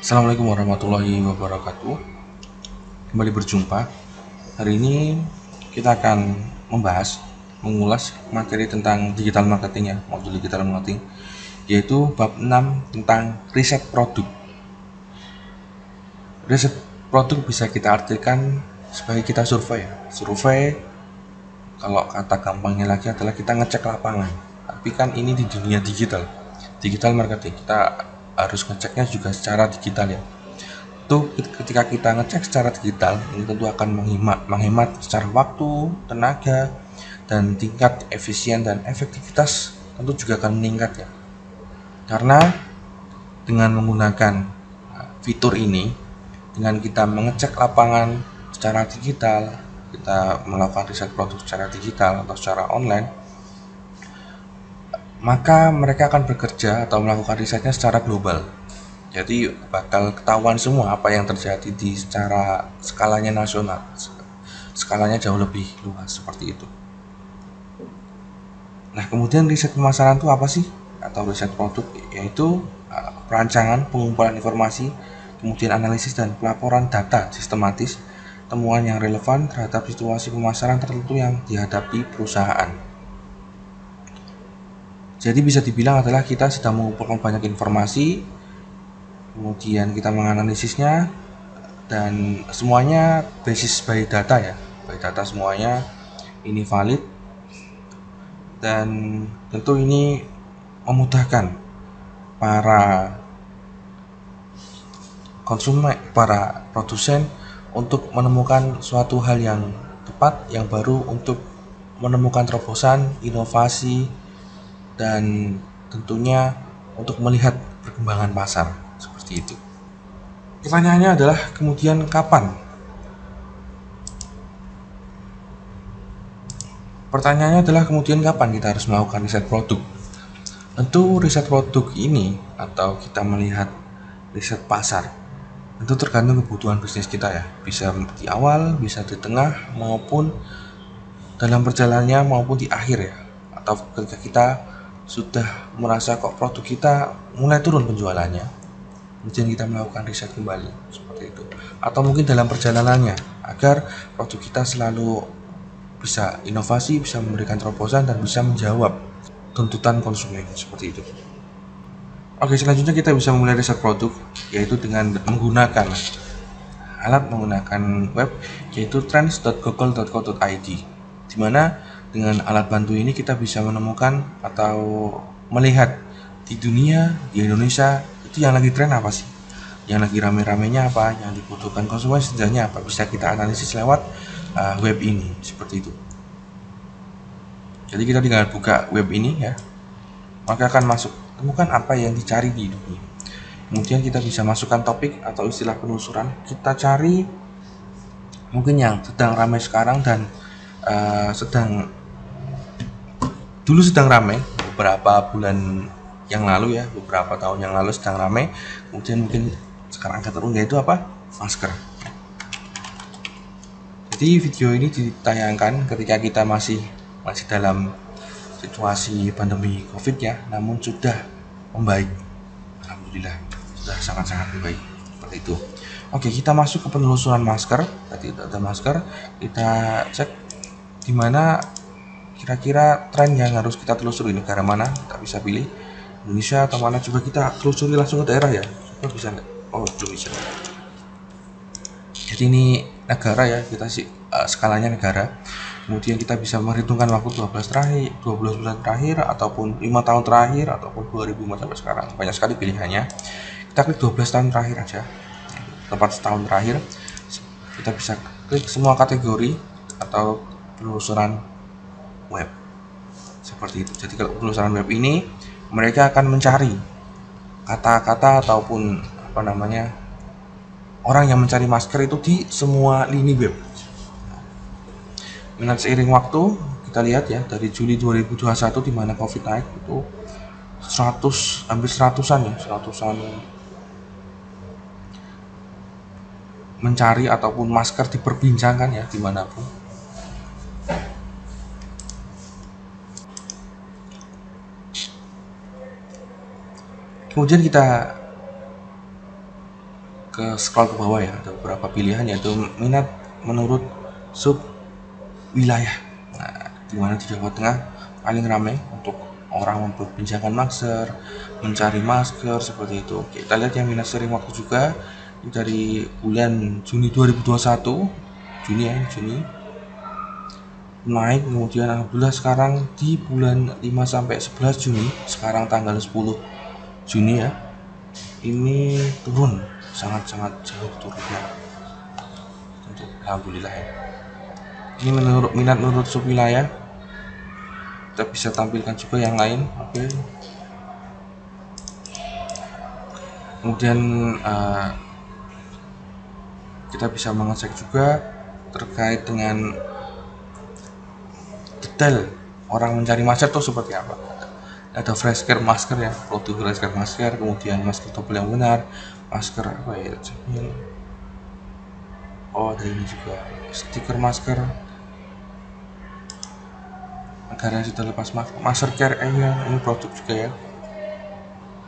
Assalamualaikum warahmatullahi wabarakatuh. Kembali berjumpa. Hari ini kita akan mengulas materi tentang digital marketing ya, modul digital marketing, yaitu bab 6 tentang riset produk. Riset produk bisa kita artikan sebagai kita survei. Survei kalau kata gampangnya lagi adalah kita ngecek lapangan. Tapi kan ini di dunia digital marketing, kita harus ngeceknya juga secara digital ya. Itu ketika kita ngecek secara digital, ini tentu akan menghemat secara waktu, tenaga, dan tingkat efisien dan efektivitas tentu juga akan meningkat ya. Karena dengan menggunakan fitur ini, dengan kita mengecek lapangan secara digital, kita melakukan riset produk secara digital atau secara online, maka mereka akan bekerja atau melakukan risetnya secara global. Jadi bakal ketahuan semua apa yang terjadi di secara skalanya nasional, skalanya jauh lebih luas seperti itu. Nah, kemudian riset pemasaran itu apa sih? Atau riset produk, yaitu perancangan, pengumpulan informasi, kemudian analisis dan pelaporan data sistematis, temuan yang relevan terhadap situasi pemasaran tertentu yang dihadapi perusahaan. Jadi bisa dibilang adalah kita sedang mengumpulkan banyak informasi, kemudian kita menganalisisnya, dan semuanya basis by data ya, by data semuanya ini valid, dan tentu ini memudahkan para konsumen, para produsen untuk menemukan suatu hal yang tepat, yang baru, untuk menemukan terobosan, inovasi, dan tentunya untuk melihat perkembangan pasar seperti itu. Pertanyaannya adalah kemudian kapan? Pertanyaannya adalah kemudian kapan kita harus melakukan riset produk? Tentu riset produk ini atau kita melihat riset pasar tentu tergantung kebutuhan bisnis kita ya. Bisa di awal, bisa di tengah, maupun dalam perjalanannya, maupun di akhir ya. Atau ketika kita sudah merasa kok produk kita mulai turun penjualannya, kemudian kita melakukan riset kembali seperti itu. Atau mungkin dalam perjalanannya agar produk kita selalu bisa inovasi, bisa memberikan terobosan, dan bisa menjawab tuntutan konsumen seperti itu. Oke, selanjutnya kita bisa memulai riset produk, yaitu dengan menggunakan web, yaitu trends.google.co.id, di mana dengan alat bantu ini kita bisa menemukan atau melihat di dunia, di Indonesia itu yang lagi tren apa sih, yang lagi rame-ramenya apa, yang dibutuhkan konsumen setidaknya apa, bisa kita analisis lewat web ini seperti itu. Jadi kita tinggal buka web ini ya, maka akan masuk, temukan apa yang dicari di dunia. Kemudian kita bisa masukkan topik atau istilah penelusuran, kita cari mungkin yang sedang ramai sekarang dan dulu sedang ramai beberapa bulan yang lalu ya, beberapa tahun yang lalu sedang ramai, kemudian mungkin sekarang agak turun, yaitu apa? Masker. Jadi video ini ditayangkan ketika kita masih dalam situasi pandemi COVID ya, namun sudah membaik. Alhamdulillah, sudah sangat-sangat membaik seperti itu. Oke, kita masuk ke penelusuran masker. Tadi ada masker, kita cek di mana kira-kira tren yang harus kita telusuri, negara mana, kita bisa pilih Indonesia atau mana. Coba kita telusuri langsung ke daerah ya, coba bisa nggak? Oh, Indonesia. Jadi ini negara ya, kita sih skalanya negara. Kemudian kita bisa menghitungkan waktu 12 bulan terakhir, ataupun 5 tahun terakhir, ataupun 2005 sampai sekarang. Banyak sekali pilihannya. Kita klik 12 tahun terakhir aja, tepat setahun terakhir. Kita bisa klik semua kategori atau penelusuran web seperti itu. Jadi kalau penelusuran web ini, mereka akan mencari kata-kata ataupun orang yang mencari masker itu di semua lini web. Dengan seiring waktu, kita lihat ya, dari Juli 2021 di mana COVID naik itu hampir 100-an mencari ataupun masker diperbincangkan ya dimanapun. Kemudian kita ke scroll ke bawah ya, ada beberapa pilihan yaitu minat menurut sub wilayah. Nah, di mana di Jawa Tengah paling ramai untuk orang memperbincangkan masker, mencari masker seperti itu. Oke, kita lihat yang minat sharing waktu juga dari bulan Juni 2021, Juni naik, kemudian alhamdulillah sekarang di bulan 5 sampai 11 Juni, sekarang tanggal 10 Juni ya, ini turun sangat-sangat jauh turunnya. Untuk alhamdulillah ya. Ini menurut subwilayah. Kita bisa tampilkan juga yang lain. Oke. Kemudian kita bisa mengecek juga terkait dengan detail orang mencari masker itu seperti apa. Ada fresh care masker ya, produk fresh care masker, kemudian masker double yang benar, masker apa ya, ada ini juga stiker masker negara yang sudah lepas masker care ini produk juga ya.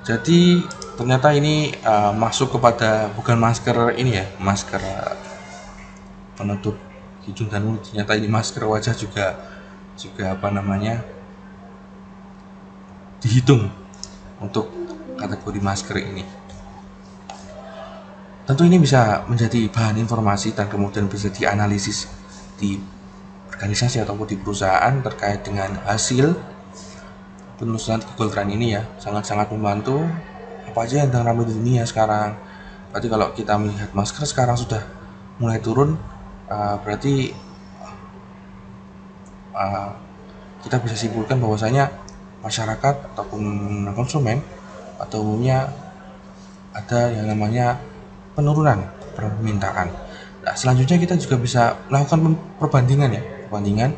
Jadi ternyata ini masuk kepada bukan masker ini ya, masker penutup hidung dan mulut, ternyata ini masker wajah juga apa namanya dihitung untuk kategori masker ini. Tentu ini bisa menjadi bahan informasi dan kemudian bisa dianalisis di organisasi ataupun di perusahaan terkait dengan hasil penelusuran Google Trend ini ya, sangat-sangat membantu apa aja yang sedang ramai di dunia sekarang. Berarti kalau kita melihat masker sekarang sudah mulai turun, berarti kita bisa simpulkan bahwasanya masyarakat ataupun konsumen atau umumnya ada yang namanya penurunan permintaan. Nah, selanjutnya kita juga bisa melakukan perbandingan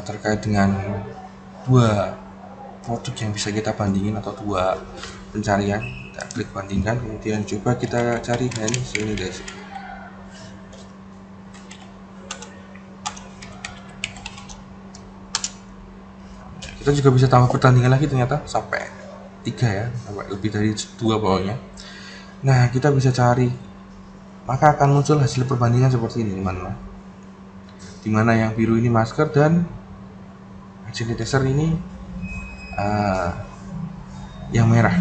terkait dengan dua produk yang bisa kita bandingin atau dua pencarian. Kita klik bandingkan, kemudian coba kita cari hand sanitizer. Kita juga bisa tambah pertandingan lagi, ternyata sampai 3 ya, sampai lebih dari 2 bawahnya. Nah, kita bisa cari, maka akan muncul hasil perbandingan seperti ini, teman-teman. Dimana yang biru ini masker dan hand sanitizer ini yang merah.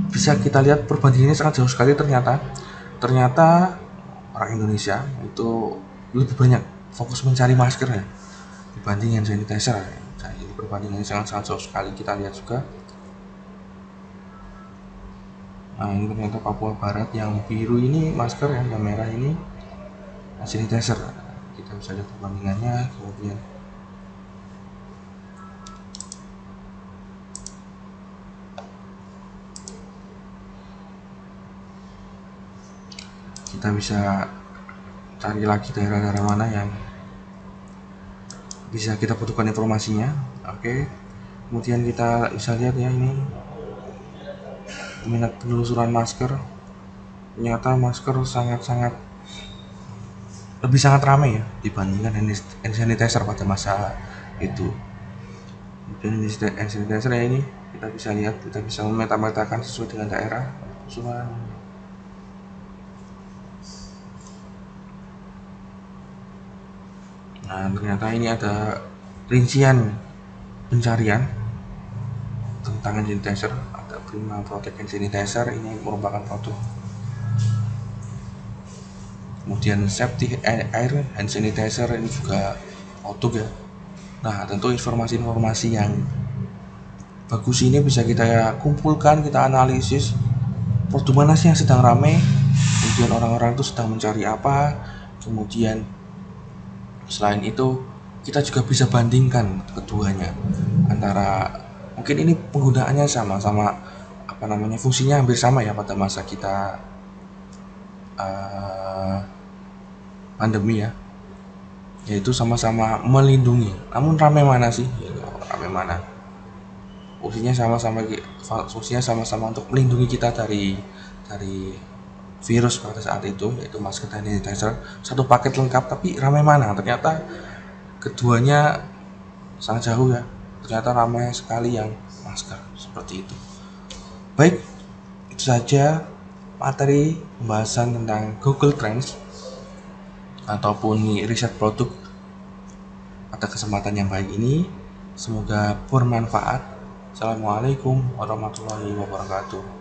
Bisa kita lihat perbandingannya sangat jauh sekali. Ternyata orang Indonesia itu lebih banyak fokus mencari masker ya dibanding hand sanitizer. Jadi perbandingannya sangat jauh sekali. Kita lihat juga. Nah, ini ternyata Papua Barat yang biru ini masker, yang merah ini hand sanitizer. Kita bisa lihat perbandingannya. Kemudian kita bisa cari lagi daerah-daerah mana yang bisa kita butuhkan informasinya. Oke. Kemudian kita bisa lihat ya, ini minat penelusuran masker. Ternyata masker sangat ramai ya dibandingkan hand sanitizer pada masa itu. Kemudian hand sanitizer ya, ini kita bisa lihat, kita bisa memeta-metakan sesuai dengan daerah penelusuran. Nah, ternyata ini ada rincian pencarian tentang hand sanitizer. Ada Prima Protect hand sanitizer, ini merupakan produk. Kemudian Safety Air hand sanitizer, ini juga produk ya. Nah, tentu informasi-informasi yang bagus ini bisa kita kumpulkan, kita analisis produk mana sih yang sedang ramai, kemudian orang-orang itu sedang mencari apa, kemudian selain itu kita juga bisa bandingkan keduanya, antara mungkin ini penggunaannya sama-sama fungsinya hampir sama ya pada masa kita pandemi ya, yaitu sama-sama melindungi. Namun ramai mana sih? Ramai mana? Fungsinya sama-sama untuk melindungi kita dari virus pada saat itu, yaitu masker dan sanitizer, satu paket lengkap. Tapi ramai mana? Ternyata keduanya sangat jauh ya. Ternyata ramai sekali yang masker, seperti itu. Baik, itu Itu saja materi pembahasan tentang Google Trends ataupun riset produk pada kesempatan yang baik ini. Semoga bermanfaat. Assalamualaikum warahmatullahi wabarakatuh.